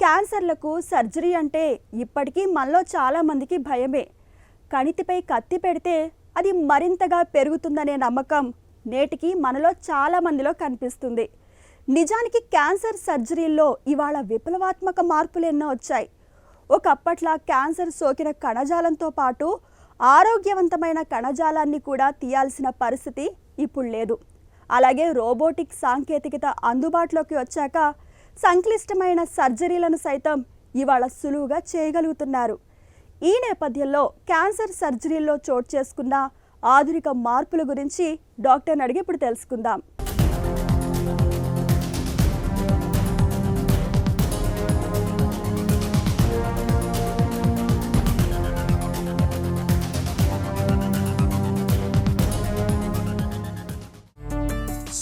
క్యాన్సర్లకు surgery అంటే ఇప్పటికీ మనలో చాలామందికి భయమే. కణితిపై కత్తి పెడితే అది మరింతగా పెరుగుతుందనే నమ్మకం నేటికి మనలో చాలామందిలో కనిపిస్తుంది. నిజానికి క్యాన్సర్ సర్జరీల్లో ఇవాళ విప్లవాత్మక మార్పులు ఎన్నో వచ్చాయి. ఒకప్పట్లా క్యాన్సర్ సోకిన కణజాలంతో పాటు ఆరోగ్యవంతమైన కణజాలాన్ని కూడా తీయాల్సిన పరిస్థితి ఇప్పుడు లేదు. అలాగే రోబోటిక్ సాంకేతికత అందుబాటులోకి వచ్చాక సంక్లిష్టమైన సర్జరీలను సైతం ఇవాళ సులువుగా చేయగలుగుతున్నారు. ఈ నేపథ్యంలో క్యాన్సర్ సర్జరీల్లో చోటు చేసుకున్న ఆధునిక మార్పుల గురించి డాక్టర్ని అడిగి ఇప్పుడు తెలుసుకుందాం.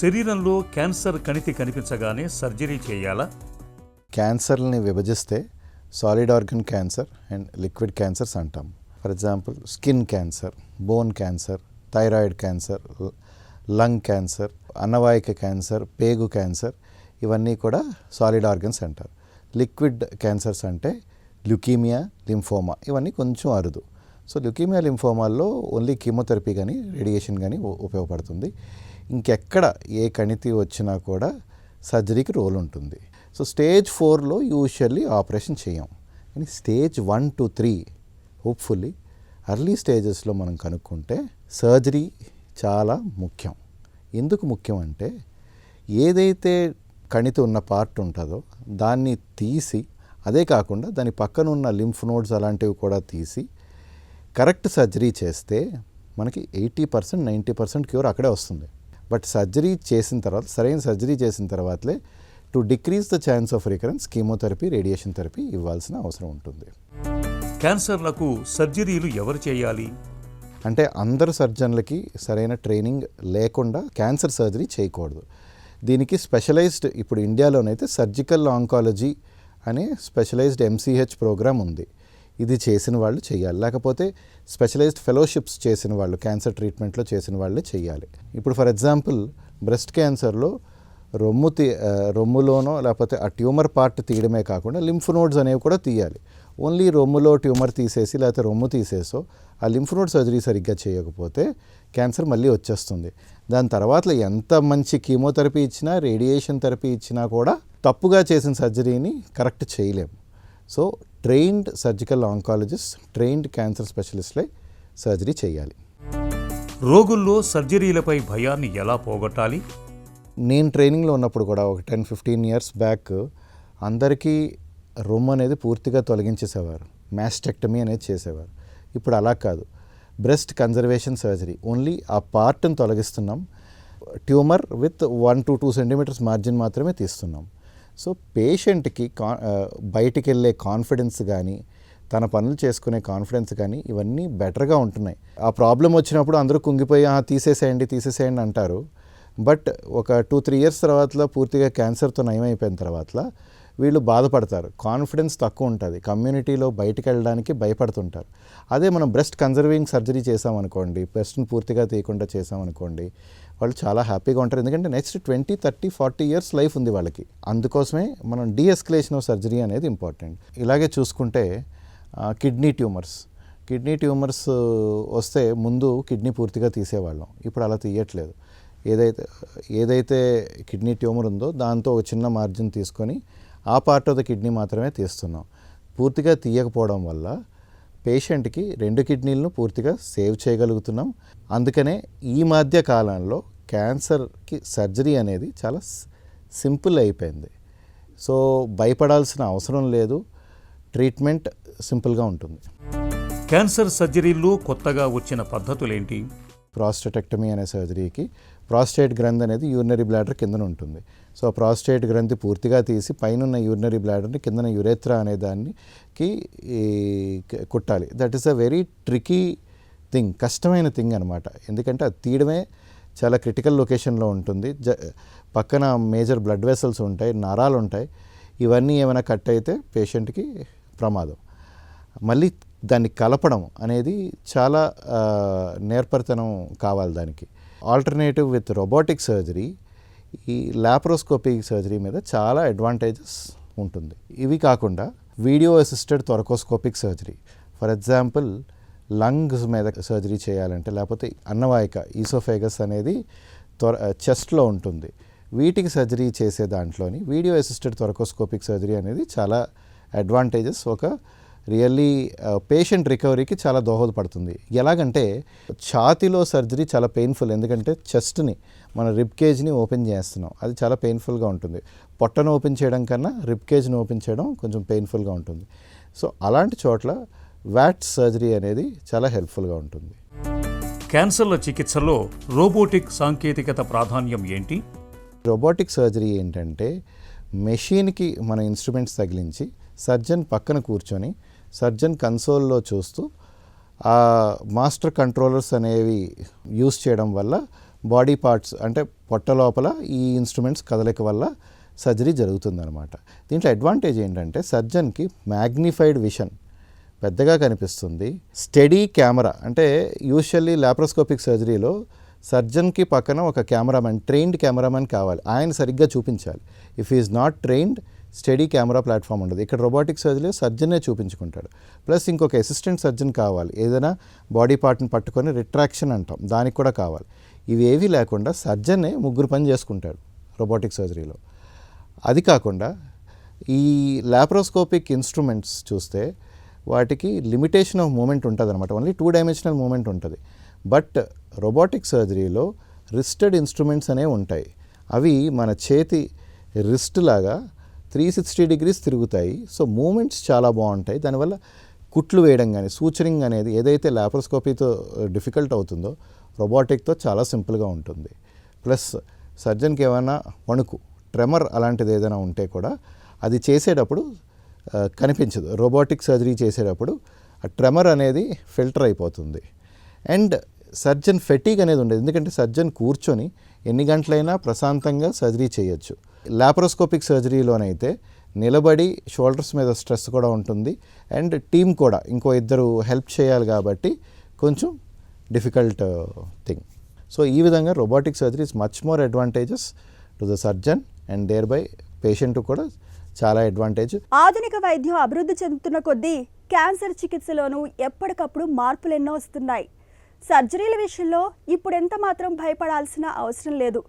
శరీరంలో క్యాన్సర్ కణితి కనిపించగానే సర్జరీ చేయాలా? క్యాన్సర్ని విభజిస్తే solid organ cancer and liquid cancers అంటాం. For example skin cancer, bone cancer, thyroid cancer, lung cancer, అన్నవాహిక క్యాన్సర్, పేగు క్యాన్సర్, ఇవన్నీ కూడా సాలిడ్ ఆర్గన్స్ అంటారు. లిక్విడ్ క్యాన్సర్స్ అంటే ల్యూకీమియా, లింఫోమా, ఇవన్నీ కొంచెం అరుదు. సో ల్యూకీమియా, లింఫోమాల్లో ఓన్లీ కీమోథెరపీ కానీ రేడియేషన్ కానీ ఉపయోగపడుతుంది. ఇంకెక్కడ ఏ కణితి వచ్చినా కూడా సర్జరీకి రోల్ ఉంటుంది. సో స్టేజ్ 4లో యూజువల్లీ ఆపరేషన్ చేయం, కానీ స్టేజ్ 1 to 3 హోప్ఫుల్లీ ఎర్లీ స్టేజెస్లో మనం కనుక్కుంటే సర్జరీ చాలా ముఖ్యం. ఎందుకు ముఖ్యం అంటే ఏదైతే కణితి ఉన్న పార్ట్ ఉంటుందో దాన్ని తీసి, అదే కాకుండా దాని పక్కన ఉన్న లింఫ్ నోడ్స్ అలాంటివి కూడా తీసి కరెక్ట్ సర్జరీ చేస్తే మనకి 80%, 90% క్యూర్ అక్కడే వస్తుంది. బట్ సర్జరీ చేసిన తర్వాత, సరైన సర్జరీ చేసిన తర్వాతలే to decrease the chance of recurrence chemotherapy, radiation therapy ఇవ్వాల్సిన అవసరం ఉంటుంది. క్యాన్సర్లకు సర్జరీలు ఎవరు చేయాలి అంటే అందరు సర్జన్లకి సరైన ట్రైనింగ్ లేకుండా క్యాన్సర్ సర్జరీ చేయకూడదు. దీనికి స్పెషలైజ్డ్, ఇప్పుడు ఇండియాలోనైతే సర్జికల్ ఆంకాలజీ అనే స్పెషలైజ్డ్ MCH ప్రోగ్రామ్ ఉంది. ఇది చేసిన వాళ్ళు చేయాలి, లేకపోతే స్పెషలైజ్డ్ ఫెలోషిప్స్ చేసిన వాళ్ళు, క్యాన్సర్ ట్రీట్మెంట్లో చేసిన వాళ్ళే చేయాలి. ఇప్పుడు ఫర్ ఎగ్జాంపుల్ బ్రెస్ట్ క్యాన్సర్లో రొమ్ములోనో లేకపోతే ఆ ట్యూమర్ పార్ట్ తీయడమే కాకుండా లింఫ్ నోడ్స్ అనేవి కూడా తీయాలి. ఓన్లీ రొమ్ములో ట్యూమర్ తీసేసి లేకపోతే రొమ్ము తీసేసో ఆ లింఫ్ నోడ్ సర్జరీ సరిగ్గా చేయకపోతే క్యాన్సర్ మళ్ళీ వచ్చేస్తుంది. దాని తర్వాత ఎంత మంచి కీమోథెరపీ ఇచ్చినా, రేడియేషన్ థెరపీ ఇచ్చినా కూడా తప్పుగా చేసిన సర్జరీని కరెక్ట్ చేయలేము. So trained surgical oncologist, trained cancer స్పెషలిస్ట్లే సర్జరీ చేయాలి. రోగుల్లో సర్జరీలపై భయాన్ని ఎలా పోగొట్టాలి? నేను ట్రైనింగ్లో ఉన్నప్పుడు కూడా ఒక 10-15 ఇయర్స్ బ్యాక్ అందరికీ రొమ్ము అనేది పూర్తిగా తొలగించేసేవారు, మాస్టెక్టమీ అనేది చేసేవారు. ఇప్పుడు అలా కాదు, బ్రెస్ట్ కన్జర్వేషన్ సర్జరీ, ఓన్లీ ఆ పార్ట్ని తొలగిస్తున్నాం, tumour with 1 to 2 centimetres margin మాత్రమే తీస్తున్నాం. సో పేషెంట్కి బయటికి వెళ్ళే కాన్ఫిడెన్స్ కానీ, తన పనులు చేసుకునే కాన్ఫిడెన్స్ కానీ ఇవన్నీ బెటర్గా ఉంటున్నాయి. ఆ ప్రాబ్లం వచ్చినప్పుడు అందరూ కుంగిపోయి తీసేసేయండి అంటారు. బట్ ఒక 2-3 ఇయర్స్ తర్వాత పూర్తిగా క్యాన్సర్తో నయమైపోయిన తర్వాత వీళ్ళు బాధపడతారు, కాన్ఫిడెన్స్ తక్కువ ఉంటుంది, కమ్యూనిటీలో బయటికి వెళ్ళడానికి భయపడుతుంటారు. అదే మనం బ్రెస్ట్ కన్జర్వింగ్ సర్జరీ చేసామనుకోండి, బ్రెస్ట్ని పూర్తిగా తీయకుండా చేసామనుకోండి, వాళ్ళు చాలా హ్యాపీగా ఉంటారు. ఎందుకంటే నెక్స్ట్ 20, 30, 40 ఇయర్స్ లైఫ్ ఉంది వాళ్ళకి. అందుకోసమే మనం డీఎస్కలేషన్ ఆఫ్ సర్జరీ అనేది ఇంపార్టెంట్. ఇలాగే చూసుకుంటే కిడ్నీ ట్యూమర్స్ వస్తే ముందు కిడ్నీ పూర్తిగా తీసేవాళ్ళం, ఇప్పుడు అలా తీయట్లేదు. ఏదైతే కిడ్నీ ట్యూమర్ ఉందో దాంతో ఒక చిన్న మార్జిన్ తీసుకొని ఆ పార్ట్ ఆఫ్ ద కిడ్నీ మాత్రమే తీస్తున్నాం. పూర్తిగా తీయకపోవడం వల్ల పేషెంట్కి 2 కిడ్నీలను పూర్తిగా సేవ్ చేయగలుగుతున్నాం. అందుకనే ఈ మధ్య కాలంలో క్యాన్సర్కి సర్జరీ అనేది చాలా సింపుల్ అయిపోయింది. సో భయపడాల్సిన అవసరం లేదు, ట్రీట్మెంట్ సింపుల్గా ఉంటుంది. క్యాన్సర్ సర్జరీల్లో కొత్తగా వచ్చిన పద్ధతులేంటి? ప్రాస్టెటెక్టమీ అనే సర్జరీకి ప్రాస్టేట్ గ్రంథి అనేది యూరినరీ బ్లాడర్ కిందన ఉంటుంది. సో ప్రాస్టేట్ గ్రంథి పూర్తిగా తీసి పైన యూరినరీ బ్లాడర్ని కిందన యురేత్రా అనే దానికి కుట్టాలి. That is a very tricky thing, కష్టమైన థింగ్ అనమాట. ఎందుకంటే అది తీయడమే చాలా క్రిటికల్ లొకేషన్లో ఉంటుంది. పక్కన మేజర్ బ్లడ్ వెసల్స్ ఉంటాయి, నరాలు ఉంటాయి. ఇవన్నీ ఏమైనా కట్ అయితే పేషెంట్కి ప్రమాదం. మళ్ళీ దాన్ని కలపడం అనేది చాలా నేర్పరితనం కావాలి దానికి. ఆల్టర్నేటివ్ విత్ రోబోటిక్ సర్జరీ, ఈ లాప్రోస్కోపిక్ సర్జరీ మీద చాలా అడ్వాంటేజెస్ ఉంటుంది. ఇవి కాకుండా video assisted thoracoscopic surgery, for example lungs మీద సర్జరీ చేయాలంటే, లేకపోతే అన్నవాహిక ఈసోఫేగస్ అనేది చెస్ట్లో ఉంటుంది, వీటికి సర్జరీ చేసే దాంట్లోని వీడియో అసిస్టెడ్ థొరకోస్కోపిక్ సర్జరీ అనేది చాలా అడ్వాంటేజెస్, ఒక రియల్లీ పేషెంట్ రికవరీకి చాలా దోహదపడుతుంది. ఎలాగంటే ఛాతీలో సర్జరీ చాలా పెయిన్ఫుల్, ఎందుకంటే చెస్ట్ని మన రిబ్ కేజ్ని ఓపెన్ చేస్తున్నాం, అది చాలా పెయిన్ఫుల్గా ఉంటుంది. పొట్టను ఓపెన్ చేయడం కన్నా రిబ్ కేజ్ని ఓపెన్ చేయడం కొంచెం పెయిన్ఫుల్గా ఉంటుంది. సో అలాంటి చోట్ల వాట్ సర్జరీ అనేది చాలా హెల్ప్ఫుల్గా ఉంటుంది. క్యాన్సర్ల చికిత్సలో రోబోటిక్ సాంకేతికత ప్రాధాన్యం ఏంటి? రోబోటిక్ సర్జరీ ఏంటంటే మెషిన్కి మన ఇన్స్ట్రుమెంట్స్ తగిలించి సర్జన్ పక్కన కూర్చొని సర్జన్ కన్సోల్లో చూస్తూ ఆ మాస్టర్ కంట్రోలర్స్ అనేవి యూస్ చేయడం వల్ల బాడీ పార్ట్స్ అంటే పొట్ట లోపల ఈ ఇన్స్ట్రుమెంట్స్ కదలిక వల్ల సర్జరీ జరుగుతుందన్నమాట. దీంట్లో అడ్వాంటేజ్ ఏంటంటే సర్జన్కి మ్యాగ్నిఫైడ్ విషన్ పెద్దగా కనిపిస్తుంది, స్టడీ కెమెరా, అంటే యూజువల్లీ లాప్రోస్కోపిక్ సర్జరీలో సర్జన్కి పక్కన ఒక కెమెరామెన్, ట్రైన్డ్ కెమెరామెన్ కావాలి, ఆయన సరిగ్గా చూపించాలి. If is not trained study camera platform ఉండదు. ఇక్కడ రోబోటిక్ సర్జరీలో సర్జనే చూపించుకుంటాడు, ప్లస్ ఇంకొక అసిస్టెంట్ సర్జన్ కావాలి, ఏదైనా బాడీ పార్ట్ని పట్టుకొని రిట్రాక్షన్ అంటాం దానికి కూడా కావాలి. ఇవేవి లేకుండా సర్జనే ముగ్గురు పని చేసుకుంటాడు రోబోటిక్ సర్జరీలో. అది కాకుండా ఈ లాప్రోస్కోపిక్ ఇన్స్ట్రుమెంట్స్ చూస్తే వాటికి లిమిటేషన్ ఆఫ్ మూమెంట్ ఉంటుంది అనమాట, ఓన్లీ 2 డైమెన్షనల్ మూమెంట్ ఉంటుంది. బట్ రోబోటిక్ సర్జరీలో రిస్టెడ్ ఇన్స్ట్రుమెంట్స్ అనేవి ఉంటాయి, అవి మన చేతి రిస్ట్ లాగా 360 డిగ్రీస్ తిరుగుతాయి. సో మూమెంట్స్ చాలా బాగుంటాయి, దానివల్ల కుట్లు వేయడం కానీ సూచరింగ్ అనేది ఏదైతే లాప్రోస్కోపీతో డిఫికల్ట్ అవుతుందో రోబోటిక్తో చాలా సింపుల్గా ఉంటుంది. ప్లస్ సర్జన్కి ఏమైనా వణుకు, ట్రెమర్ అలాంటిది ఏదైనా ఉంటే కూడా అది చేసేటప్పుడు కనిపించదు. రోబోటిక్ సర్జరీ చేసేటప్పుడు ఆ ట్రెమర్ అనేది ఫిల్టర్ అయిపోతుంది. అండ్ సర్జన్ ఫెటీగ్ అనేది ఉండదు, ఎందుకంటే సర్జన్ కూర్చొని ఎన్ని గంటలైనా ప్రశాంతంగా సర్జరీ చేయొచ్చు. లాప్రోస్కోపిక్ సర్జరీలోనైతే నిలబడి షోల్డర్స్ మీద స్ట్రెస్ కూడా ఉంటుంది, అండ్ టీమ్ కూడా ఇంకో ఇద్దరు హెల్ప్ చేయాలి కాబట్టి కొంచెం డిఫికల్ట్ థింగ్. సో ఈ విధంగా robotic surgery is much more advantages to the surgeon and thereby patient కూడా చాలా అడ్వాంటేజ్. ఆధునిక వైద్యం అభివృద్ధి చెందుతున్న కొద్దీ క్యాన్సర్ చికిత్సలోనూ ఎప్పటికప్పుడు మార్పులు ఎన్నో వస్తున్నాయి. సర్జరీల విషయంలో ఇప్పుడు ఎంత మాత్రం భయపడాల్సిన అవసరం లేదు.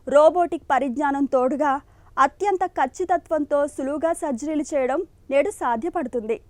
రోబోటిక్ పరిజ్ఞానం తోడుగా అత్యంత ఖచ్చితత్వంతో సులువుగా సర్జరీలు చేయడం నేడు సాధ్యపడుతుంది.